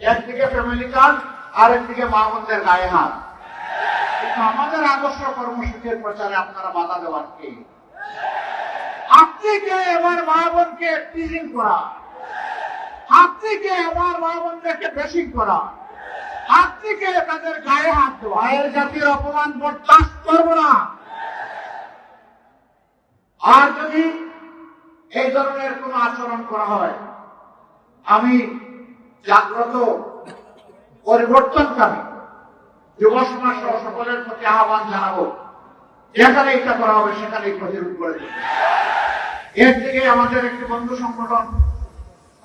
একদিকে family card আর একদিকে মা বোনদের গায়ে হাত। কিন্তু আমাদের আদর্শ কর্মসূচির প্রচারে আপনারা বাধা দেওয়ার কে? আপনি কে আমার মা বোনকে টিজিং করা? আপনি কে আমার মা বোনদেরকে বেশি করা? আপনি কে তাদের গায়ে হাত দেওয়া? মায়ের জাতির অপমান বরদাস্ত করব না। আর যদি এই ধরনের কোন আচরণ করা হয়, আমি জাগ্রত পরিবর্তনকামী যুব সমাজ সহ সকলের প্রতি আহ্বান জানাবো, যেখানে এটা করা হবে সেখানেই প্রতিরোধ করে দেব। একদিকে আমাদের একটি বন্ধু সংগঠন,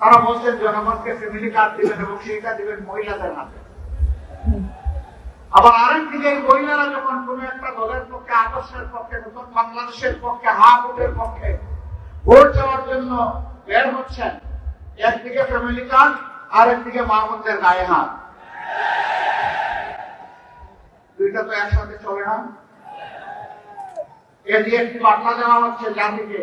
তারা বলছেন জনগণকে ফ্যামিলি কার্ড দিবেন এবং সেইটা দিবেন মহিলাদের হাতে। আবার আরেকদিকে এই মহিলারা যখন কোন একটা দলের পক্ষে, আদর্শের পক্ষে, নতুন বাংলাদেশের পক্ষে, হা ভোটের পক্ষে ভোট দেওয়ার জন্য বের হচ্ছেন, একদিকে ফ্যামিলি কার্ড আর একদিকে মা বোনদের গায়ে হাত। দুইটা তো একসাথে চলে না। এ দিয়ে একটি বার্তা দেওয়া হচ্ছে জাতিকে,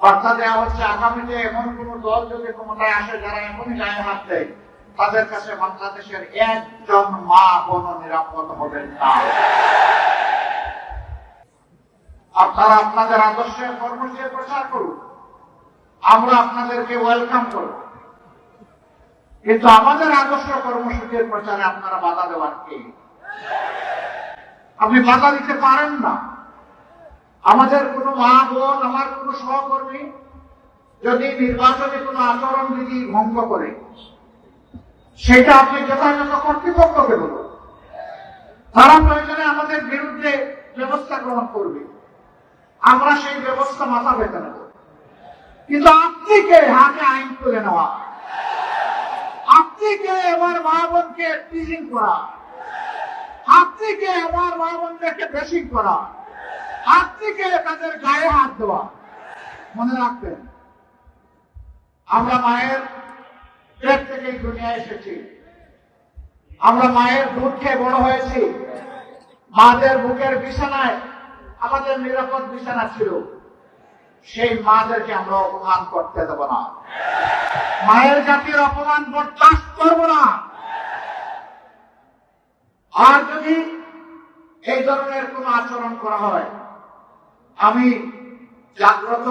বার্তা দেওয়া হচ্ছে আগামীতে এমন কোন দল যদি ক্ষমতায় আসে যারা এমনই গায়ে হাত দেয়, তাদের কাছে বাংলাদেশের একজন মা বোন নিরাপদ হবেন না। আপনারা আপনাদের আদর্শের কর্মসূচি প্রচার করুন, আমরা আপনাদেরকে ওয়েলকাম করব। কিন্তু আমাদের আদর্শ কর্মসূচির প্রচারে আপনারা বাধা দেওয়ার কে? আপনি বাধা দিতে পারেন না। আমাদের কোনো মা বোন, আমার কোনো সহকর্মী যদি নির্বাচনে কোনো আচরণ বিধি ভঙ্গ করে, সেটা আপনি যথাযথ কর্তৃপক্ষকে বলুন, তারা প্রয়োজনে আমাদের বিরুদ্ধে ব্যবস্থা গ্রহণ করবে, আমরা সেই ব্যবস্থা মাথা পেতে নেব। কিন্তু আপনি কে হাতে আইন তুলে নেওয়া? আপনি কে আমার মা বোনকে টিজিং করা? আপনি কে আমার মা বোনদেরকে বেশি করা? আপনি কে তাদের গায়ে হাত দেওয়া? মনে রাখবেন, আমরা মায়ের পেট থেকে দুনিয়ায় এসেছি, আমরা মায়ের দুধ খেয়ে বড় হয়েছি। মাদের বুকের বিছানায় আমাদের নিরাপদ বিছানা ছিল। সেই মাদেরকে আমরা অপমান করতে দেব না। মায়ের জাতির অপমান বরদাস্ত করব না। আর যদি এই ধরনের কোন আচরণ করা হয়, আমি জাগ্রত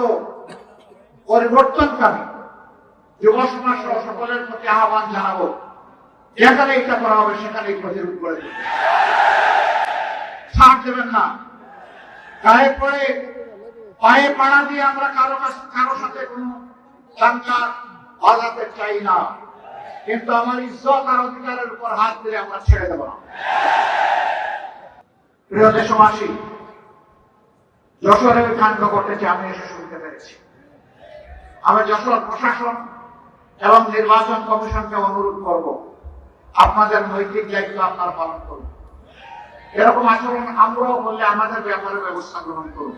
পরিবর্তনকামী যুব সমাজ সহ সকলের প্রতি আহ্বান জানাবো, যেখানে এটা করা হবে সেখানেই প্রতিরোধ করে দেব। ছাড় দেবেন না। গায়ে পড়ে পায়ে পাড়া দিয়ে আমরা কারো সাথে কোনো দাঙ্গা বাজাতে চাই না, কিন্তু আমার ইজ্জত আর অধিকারের উপর হাত দিলে আমরা ছেড়ে দেব না। প্রিয় দেশবাসী, যশোরে কাণ্ড ঘটেছে, আমি এসে শুনতে পেরেছি। আমি যশোর প্রশাসন এবং নির্বাচন কমিশনকে অনুরোধ করব, আপনাদের নৈতিক দায়িত্ব আপনারা পালন করুন। এরকম আচরণ আমরাও করলে আমাদের ব্যাপারে ব্যবস্থা গ্রহণ করুন।